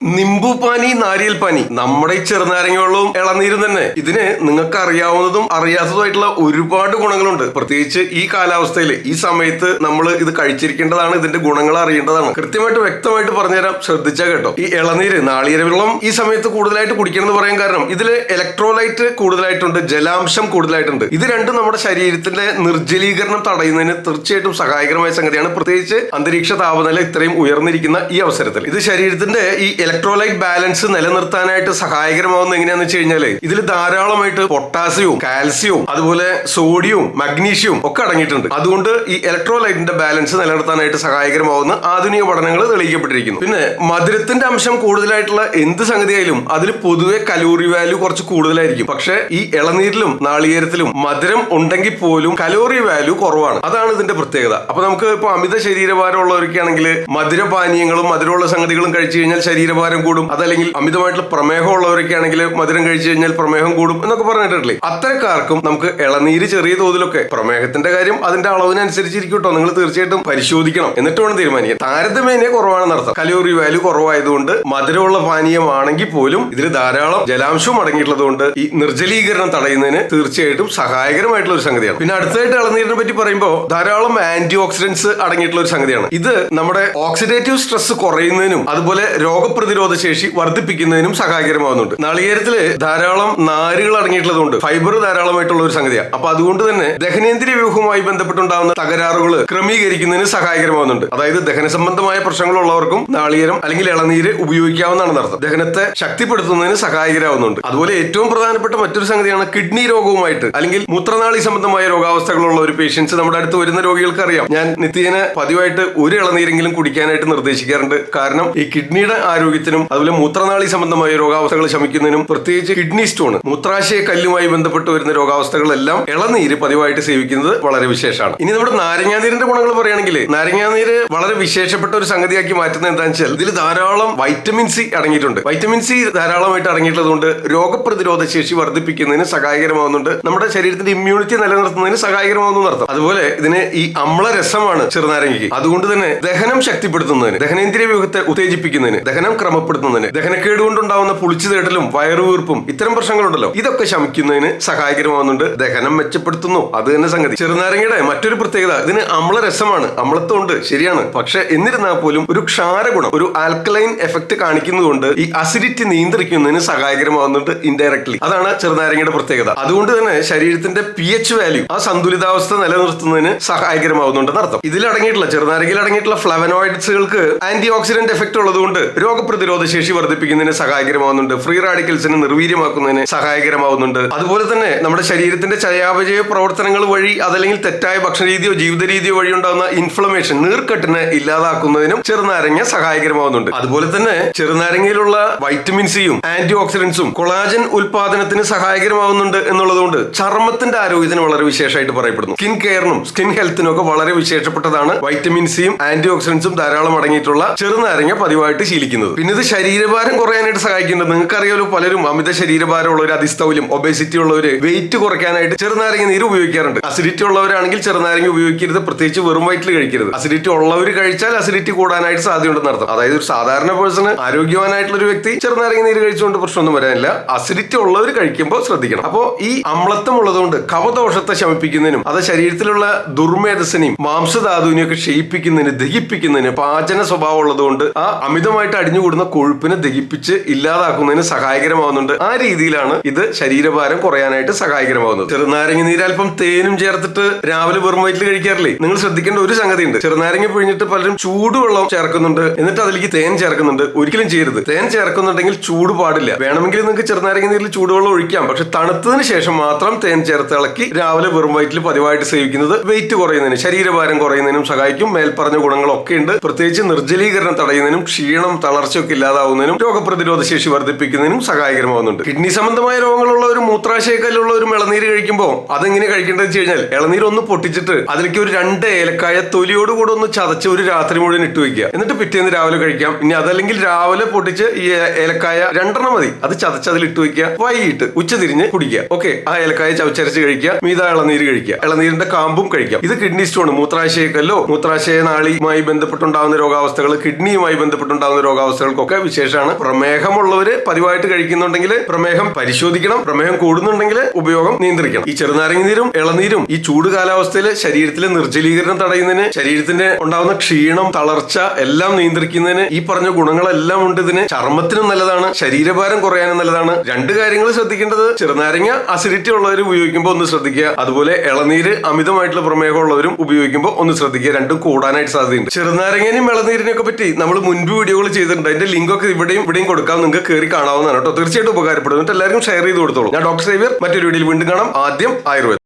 നിമ്പുപാനി, നാരിയൽ പാനി, നമ്മുടെ ഈ ചെറുനാരങ്ങകളും ഇളനീരും തന്നെ ഇതിന് നിങ്ങൾക്ക് അറിയാവുന്നതും അറിയാത്തതുമായിട്ടുള്ള ഒരുപാട് ഗുണങ്ങളുണ്ട്. പ്രത്യേകിച്ച് ഈ കാലാവസ്ഥയിൽ ഈ സമയത്ത് നമ്മൾ ഇത് കഴിച്ചിരിക്കേണ്ടതാണ്, ഇതിന്റെ ഗുണങ്ങൾ അറിയേണ്ടതാണ്. കൃത്യമായിട്ട് വ്യക്തമായിട്ട് പറഞ്ഞുതരാം, ശ്രദ്ധിച്ചാൽ കേട്ടോ. ഈ ഇളനീര്, നാളികേര വെള്ളം ഈ സമയത്ത് കൂടുതലായിട്ട് കുടിക്കണം എന്ന് പറയാൻ കാരണം ഇതിൽ ഇലക്ട്രോലൈറ്റ് കൂടുതലായിട്ടുണ്ട്, ജലാംശം കൂടുതലായിട്ടുണ്ട്. ഇത് രണ്ടും നമ്മുടെ ശരീരത്തിന്റെ നിർജ്ജലീകരണം തടയുന്നതിന് തീർച്ചയായിട്ടും സഹായകരമായ സംഗതിയാണ്. പ്രത്യേകിച്ച് അന്തരീക്ഷ താപനില ഇത്രയും ഉയർന്നിരിക്കുന്ന ഈ അവസരത്തിൽ ഇത് ശരീരത്തിന്റെ ഈ ഇലക്ട്രോലൈറ്റ് ബാലൻസ് നിലനിർത്താനായിട്ട് സഹായകരമാവുന്ന എങ്ങനെയാന്ന് വെച്ച് കഴിഞ്ഞാല് ഇതിൽ ധാരാളമായിട്ട് പൊട്ടാസ്യവും കാൽസ്യവും അതുപോലെ സോഡിയവും മഗ്നീഷ്യവും ഒക്കെ അടങ്ങിയിട്ടുണ്ട്. അതുകൊണ്ട് ഈ ഇലക്ട്രോലൈറ്റിന്റെ ബാലൻസ് നിലനിർത്താനായിട്ട് സഹായകരമാവുന്ന ആധുനിക പഠനങ്ങൾ തെളിയിക്കപ്പെട്ടിരിക്കുന്നു. പിന്നെ മധുരത്തിന്റെ അംശം കൂടുതലായിട്ടുള്ള എന്ത് സംഗതിയായാലും അതിൽ പൊതുവെ കലോറി വാല്യൂ കുറച്ച് കൂടുതലായിരിക്കും. പക്ഷെ ഈ ഇളനീരിലും നാളികേരത്തിലും മധുരം ഉണ്ടെങ്കിൽ പോലും കലോറി വാല്യൂ കുറവാണ്. അതാണ് ഇതിന്റെ പ്രത്യേകത. അപ്പൊ നമുക്ക് ഇപ്പൊ അമിത ശരീരഭാരം ഉള്ളവർക്കാണെങ്കിൽ മധുരപാനീയങ്ങളും മധുരമുള്ള സംഗതികളും കഴിച്ചു കഴിഞ്ഞാൽ ശരീരഭാരം കൂടും. അതല്ലെങ്കിൽ അമിതമായിട്ടുള്ള പ്രമേഹം ഉള്ളവരൊക്കെ ആണെങ്കിൽ മധുരം കഴിച്ചു കഴിഞ്ഞാൽ പ്രമേഹം കൂടും എന്നൊക്കെ പറഞ്ഞിട്ടില്ലേ. അത്തരക്കാർക്കും നമുക്ക് ഇളനീര് ചെറിയ തോതിലൊക്കെ, പ്രമേഹത്തിന്റെ കാര്യം അതിന്റെ അളവിനനുസരിച്ചിരിക്കും കേട്ടോ, നിങ്ങൾ തീർച്ചയായിട്ടും പരിശോധിക്കണം, എന്നിട്ട് വേണം തീരുമാനിക്കാൻ. താരതമ്യേന കുറവാണെന്ന് അർത്ഥം. കലോറി വാല്യൂ കുറവായതുകൊണ്ട് മധുരമുള്ള പാനീയമാണെങ്കിൽ പോലും ഇതിൽ ധാരാളം ജലാംശവും അടങ്ങിയിട്ടുള്ളത് കൊണ്ട് ഈ നിർജ്ജലീകരണം തടയുന്നതിന് തീർച്ചയായിട്ടും സഹായകരമായിട്ടുള്ള ഒരു സംഗതിയാണ്. പിന്നെ അടുത്തായിട്ട് ഇളനീരിനെ പറ്റി പറയുമ്പോൾ ധാരാളം ആന്റി ഓക്സിഡൻസ് അടങ്ങിയിട്ടുള്ള ഒരു സംഗതിയാണ്. ഇത് നമ്മുടെ ഓക്സിഡേറ്റീവ് സ്ട്രെസ് കുറയുന്നതിനും അതുപോലെ രോഗപ്രതിരോധ ശേഷി വർദ്ധിപ്പിക്കുന്നതിനും സഹായകരമാവുന്നുണ്ട്. നാളികേരത്തില് ധാരാളം നാരുകൾ അടങ്ങിയിട്ടുള്ളതുകൊണ്ട് ഫൈബർ ധാരാളമായിട്ടുള്ള ഒരു സംഗതിയാണ്. അപ്പൊ അതുകൊണ്ട് തന്നെ ദഹനേന്ദ്രിയ വ്യൂഹവുമായി ബന്ധപ്പെട്ടുണ്ടാകുന്ന തകരാറുകൾ ക്രമീകരിക്കുന്നതിന് സഹായകരമാവുന്നുണ്ട്. അതായത് ദഹന സംബന്ധമായ പ്രശ്നങ്ങളുള്ളവർക്കും നാളികേരം അല്ലെങ്കിൽ ഇളനീര് ഉപയോഗിക്കാവുന്നതാണ് അർത്ഥം. ദഹനത്തെ ശക്തിപ്പെടുത്തുന്നതിന് സഹായകരമാവുന്നുണ്ട്. അതുപോലെ ഏറ്റവും പ്രധാനപ്പെട്ട മറ്റൊരു സംഗതിയാണ് കിഡ്നി രോഗവുമായിട്ട് അല്ലെങ്കിൽ മൂത്രനാളി സംബന്ധമായ രോഗാവസ്ഥകളുള്ള ഒരു പേഷ്യൻസ് നമ്മുടെ അടുത്ത് വരുന്ന രോഗികൾക്ക് അറിയാം. ഞാൻ നിത്യേന പതിവായിട്ട് ഒരു ഇളനീരെങ്കിലും കുടിക്കാനായിട്ട് നിർദ്ദേശിക്കാറുണ്ട്. കാരണം ഈ കിഡ്നിയുടെ ആരോഗ്യത്തിനും അതുപോലെ മൂത്രനാളി സംബന്ധമായ രോഗാവസ്ഥകൾ ശമിക്കുന്നതിനും, പ്രത്യേകിച്ച് കിഡ്നി സ്റ്റോൺ, മൂത്രാശയ കല്ലുമായി ബന്ധപ്പെട്ട് വരുന്ന രോഗാവസ്ഥകളെല്ലാം ഇളനീര് പതിവായിട്ട് സേവിക്കുന്നത് വളരെ വിശേഷമാണ്. ഇനി നമ്മുടെ നാരങ്ങാനീരിന്റെ ഗുണങ്ങൾ പറയുകയാണെങ്കിൽ നാരങ്ങാനീര് വളരെ വിശേഷപ്പെട്ട ഒരു സംഗതിയാക്കി മാറ്റുന്നത് എന്താണെന്ന് വെച്ചാൽ ഇതിൽ ധാരാളം വൈറ്റമിൻ സി അടങ്ങിയിട്ടുണ്ട്. വൈറ്റമിൻ സി ധാരാളമായിട്ട് അടങ്ങിയിട്ടുള്ളതുകൊണ്ട് രോഗപ്രതിരോധ ശേഷി വർദ്ധിപ്പിക്കുന്നതിന് സഹായകരമാവുന്നുണ്ട്. നമ്മുടെ ശരീരത്തിന്റെ ഇമ്മ്യൂണിറ്റി നിലനിർത്തുന്നതിന് സഹായകരമാവുന്ന അർത്ഥം. അതുപോലെ ഇതിന് ഈ അമ്ലരസമാണ് ചെറുനാരങ്ങയ്ക്ക്. അതുകൊണ്ട് തന്നെ ദഹനം ശക്തിപ്പെടുത്തുന്നതിന്, ദഹനേന്ദ്രിയ വ്യൂഹത്തെ ഉത്തേജിപ്പിക്കുന്നതിന്, ദഹനം ക്രമപ്പെടുത്തുന്നതിന്, ദഹനക്കേട് കൊണ്ടുണ്ടാവുന്ന പുളിച്ചു തേട്ടലും വയറുവീർപ്പും ഇത്തരം പ്രശ്നങ്ങളുണ്ടല്ലോ, ഇതൊക്കെ ശമിക്കുന്നതിന് സഹായകരമാവുന്നുണ്ട്. ദഹനം മെച്ചപ്പെടുത്തുന്നു, അത് തന്നെ സംഗതി. ചെറുനാരങ്ങയുടെ മറ്റൊരു പ്രത്യേകത ഇതിന് അമ്ലരസമാണ്. അമ്ലത്വം ഉണ്ട്, ശരിയാണ്. പക്ഷെ എന്നിരുന്നാൽ പോലും ഒരു ക്ഷാരഗുണം, ഒരു ആൽക്കലൈൻ എഫക്ട് കാണിക്കുന്നതുകൊണ്ട് ഈ അസിഡിറ്റി നിയന്ത്രിക്കുന്നതിന് സഹായകരമാവുന്നുണ്ട് ഇൻഡയറക്ട്ലി. അതാണ് ചെറുനാരങ്ങയുടെ പ്രത്യേകത. അതുകൊണ്ട് തന്നെ ശരീരത്തിന്റെ pH വാല്യൂ, ആ സന്തുലിതാവസ്ഥ നിലനിർത്തുന്നതിന് സഹായകരമാവുന്നുണ്ടെന്ന് അർത്ഥം. ഇതിൽ അടങ്ങിയിട്ടുള്ള ചെറുനാരങ്ങയിൽ അടങ്ങിയിട്ടുള്ള ഫ്ലവനോയിഡ്സുകൾക്ക് ആന്റി ഓക്സിഡന്റ് എഫക്ട് ഉള്ളതുകൊണ്ട് രോഗപ്രതിരോധ ശേഷി വർദ്ധിപ്പിക്കുന്നതിന് സഹായകരമാവുന്നുണ്ട്. ഫ്രീ റാഡിക്കൽസിനെ നിർവീര്യമാക്കുന്നതിന് സഹായകരമാവുന്നുണ്ട്. അതുപോലെ തന്നെ നമ്മുടെ ശരീരത്തിന്റെ ചയാപചയ പ്രവർത്തനങ്ങൾ വഴി അതല്ലെങ്കിൽ തെറ്റായ ഭക്ഷണ രീതിയോ ജീവിത രീതിയോ വഴി ഉണ്ടാകുന്ന ഇൻഫ്ലമേഷൻ, നീർക്കെട്ടിനെ ഇല്ലാതാക്കുന്നതിനും ചെറുനാരങ്ങ സഹായകരമാവുന്നുണ്ട്. അതുപോലെ തന്നെ ചെറുനാരങ്ങയിലുള്ള വൈറ്റമിൻ സിയും ആന്റി ഓക്സിഡൻസും കൊളാജൻ ഉൽപാദനത്തിന് സഹായകരമാവുന്നുണ്ട് എന്നുള്ളതുകൊണ്ട് ചർമ്മത്തിന്റെ ആരോഗ്യത്തിന് വളരെ വിശേഷമായിട്ട് പറയപ്പെടുന്നു. സ്കിൻ കെയറിനും സ്കിൻ ഹെൽത്തിനും ഒക്കെ വളരെ വിശേഷപ്പെട്ടതാണ് വൈറ്റമിൻ സിയും ആന്റി ഓക്സിഡൻസും ധാരാളം അടങ്ങിയിട്ടുള്ള ചെറുനാരങ്ങ പതിവായിട്ട് ശീലിക്കുന്നത്. പിന്നെ ഇത് ശരീരഭാരം കുറയാനായിട്ട് സഹായിക്കുന്നുണ്ട്. നിങ്ങൾക്കറിയാലോ, പലരും അമിത ശരീരഭാരം ഉള്ളവർ, അതിസ്ഥൗല്യം, ഒബേസിറ്റി ഉള്ളവര് വെയിറ്റ് കുറയ്ക്കാനായിട്ട് ചെറുനാരങ്ങ നീര് ഉപയോഗിക്കാറുണ്ട്. അസിഡിറ്റി ഉള്ളവരാണെങ്കിൽ ചെറുനാരങ്ങ ഉപയോഗിക്കരുത്, പ്രത്യേകിച്ച് വെറും വയറ്റിൽ കഴിക്കരുത്. അസിഡിറ്റി ഉള്ളവർ കഴിച്ചാൽ അസിഡിറ്റി കൂടാനായിട്ട് സാധ്യതയുണ്ടെന്ന് അർത്ഥം. അതായത് ഒരു സാധാരണ പേഴ്സണ്, ആരോഗ്യവാനായിട്ടുള്ള ഒരു വ്യക്തി ചെറുനാരങ്ങ നീര് കഴിച്ചുകൊണ്ട് പ്രശ്നമൊന്നും വരാനില്ല. അസിഡിറ്റി ഉള്ളവർ കഴിക്കുമ്പോൾ ശ്രദ്ധിക്കണം. അപ്പോൾ ഈ അമ്ലത്വം ഉള്ളതുകൊണ്ട് കഫദോഷത്തെ ശമിപ്പിക്കുന്നതിനും അത് ശരീരത്തിലുള്ള ദുർമേധസ്സിനെയും മാംസധാതുവിനെയും ഒക്കെ ക്ഷയിപ്പിക്കുന്നതിന്, ദഹിപ്പിക്കുന്നതിന് പാചന സ്വഭാവം ഉള്ളതുകൊണ്ട് ആ അമിതമായിട്ട് അടിഞ്ഞുകൂടുന്ന കൊഴുപ്പിനെ ദഹിപ്പിച്ച് ഇല്ലാതാക്കുന്നതിന് സഹായകരമാവുന്നുണ്ട്. ആ രീതിയിലാണ് ഇത് ശരീരഭാരം കുറയാനായിട്ട് സഹായകരമാവുന്നത്. ചെറുനാരങ്ങ നീര് അല്പം തേനും ചേർത്തിട്ട് രാവിലെ വെറും വയറ്റിൽ കഴിക്കാറില്ലേ? നിങ്ങൾ ശ്രദ്ധിക്കേണ്ട ഒരു സംഗതി ഉണ്ട്. ചെറുനാരങ്ങ പിഴിഞ്ഞിട്ട് പലരും ചൂടുവെള്ളം ചേർക്കുന്നുണ്ട്, എന്നിട്ട് അതിലേക്ക് തേൻ ചേർക്കുന്നുണ്ട്. ഒരിക്കലും ചെയ്യരുത്. തേൻ ചേർക്കുന്നുണ്ടെങ്കിൽ ചൂട് പാടില്ല. വേണമെങ്കിൽ നിങ്ങൾക്ക് ചെറുനാരങ്ങ നീരിൽ ചൂടുവെള്ളം ഒഴിക്കാം, പക്ഷെ തണുത്തതിന് ശേഷം മാത്രം തേൻ ചേർത്ത് ഇളക്കി രാവിലെ വെറും വയറ്റിൽ പതിവായിട്ട് സേവിക്കുന്നത് വെയിറ്റ് കുറയുന്നതിന്, ശരീരഭാരം കുറയുന്നതിനും സഹായിക്കും. മേൽപ്പറഞ്ഞ ഗുണങ്ങളൊക്കെ ഉണ്ട്. പ്രത്യേകിച്ച് നിർജ്ജലീകരണം തടയുന്നതിനും ക്ഷീണം, തളർച്ചയൊക്കെ ഇല്ലാതാവുന്നതിനും രോഗപ്രതിരോധ ശേഷി വർദ്ധിപ്പിക്കുന്നതിനും സഹായകരമാവുന്നുണ്ട്. കിഡ്നി സംബന്ധമായ രോഗങ്ങളുള്ള ഒരു മൂത്രാശയക്കല്ലുള്ള ഒരു ഇളനീര് കഴിക്കുമ്പോൾ അതെങ്ങനെ കഴിക്കേണ്ടത് വെച്ച് കഴിഞ്ഞാൽ ഇളനീര് ഒന്ന് പൊട്ടിച്ചിട്ട് അതിലേക്ക് ഒരു 2 ഏലക്കായ തൊലിയോട് കൂടെ ഒന്ന് ചതച്ച് ഒരു രാത്രി മുഴുവൻ ഇട്ട് വെക്കുക. എന്നിട്ട് പിറ്റേന്ന് രാവിലെ കഴിക്കാം. ഇനി അതല്ലെങ്കിൽ രാവിലെ പൊട്ടിച്ച് ഈ ഏലക്കായ 2 മതി, അത് ചതച്ച് അതിൽ ഇട്ട് വെക്കുക. വൈകിട്ട് ഉച്ച തിരിഞ്ഞ് കുടിക്കുക. ഓക്കെ, ആ ഏലക്കായ ചവച്ചരച്ച് കഴിക്കുക. മീത ഇളനീര് കഴിക്കുക. ഇളനീരിന്റെ കാമ്പും കഴിക്കാം. ഇത് കിഡ്നി സ്റ്റോൺ, മൂത്രാശയക്കല്ലോ, മൂത്രാശയ നാളിയുമായി ബന്ധപ്പെട്ടുണ്ടാകുന്ന രോഗാവസ്ഥകൾ, കിഡ്നിയുമായി ബന്ധപ്പെട്ടുണ്ടാകുന്ന രോഗാവസ്ഥകൾ പ്രമേഹങ്ങൾക്കൊക്കെ വിശേഷമാണ്. പ്രമേഹമുള്ളവര് പതിവായിട്ട് കഴിക്കുന്നുണ്ടെങ്കിൽ പ്രമേഹം പരിശോധിക്കണം. പ്രമേഹം കൂടുന്നുണ്ടെങ്കിൽ ഉപയോഗം നിയന്ത്രിക്കണം. ഈ ചെറുനാരങ്ങ നീരും ഇളനീരും ഈ ചൂട് കാലാവസ്ഥയിൽ ശരീരത്തിലെ നിർജ്ജലീകരണം തടയുന്നതിന്, ശരീരത്തിന്റെ ഉണ്ടാകുന്ന ക്ഷീണം, തളർച്ച എല്ലാം നിയന്ത്രിക്കുന്നതിന് ഈ പറഞ്ഞ ഗുണങ്ങളെല്ലാം ഉണ്ട്. ഇതിന് ചർമ്മത്തിനും നല്ലതാണ്, ശരീരഭാരം കുറയാനും നല്ലതാണ്. രണ്ട് കാര്യങ്ങൾ ശ്രദ്ധിക്കേണ്ടത്: ചെറുനാരങ്ങ അസിഡിറ്റി ഉള്ളവർ ഉപയോഗിക്കുമ്പോൾ ഒന്ന് ശ്രദ്ധിക്കുക, അതുപോലെ ഇളനീര് അമിതമായിട്ടുള്ള പ്രമേഹമുള്ളവരും ഉപയോഗിക്കുമ്പോൾ ഒന്ന് ശ്രദ്ധിക്കുക. രണ്ടും കൂടാനായിട്ട് സാധ്യതയുണ്ട്. ചെറുനാരങ്ങനെയും ഇളനീരിനെയൊക്കെ പറ്റി നമ്മൾ മുൻപ് വീഡിയോകൾ ചെയ്തിട്ടുണ്ട്. അതിന്റെ ലിങ്ക് ഒക്കെ ഇവിടെയും കൊടുക്കാം, നിങ്ങൾക്ക് കയറി കാണാവുന്നതാണ് കേട്ടോ. തീർച്ചയായിട്ടും ഉപകാരപ്പെടും. എന്നിട്ട് എല്ലാവർക്കും ഷെയർ ചെയ്ത് കൊടുത്തോളൂ. ഞാൻ ഡോക്ടർ സേവ്യർ, മറ്റൊരു വീഡിയോയിൽ വീണ്ടും കാണാം. ആദ്യം ആയുർവേദം.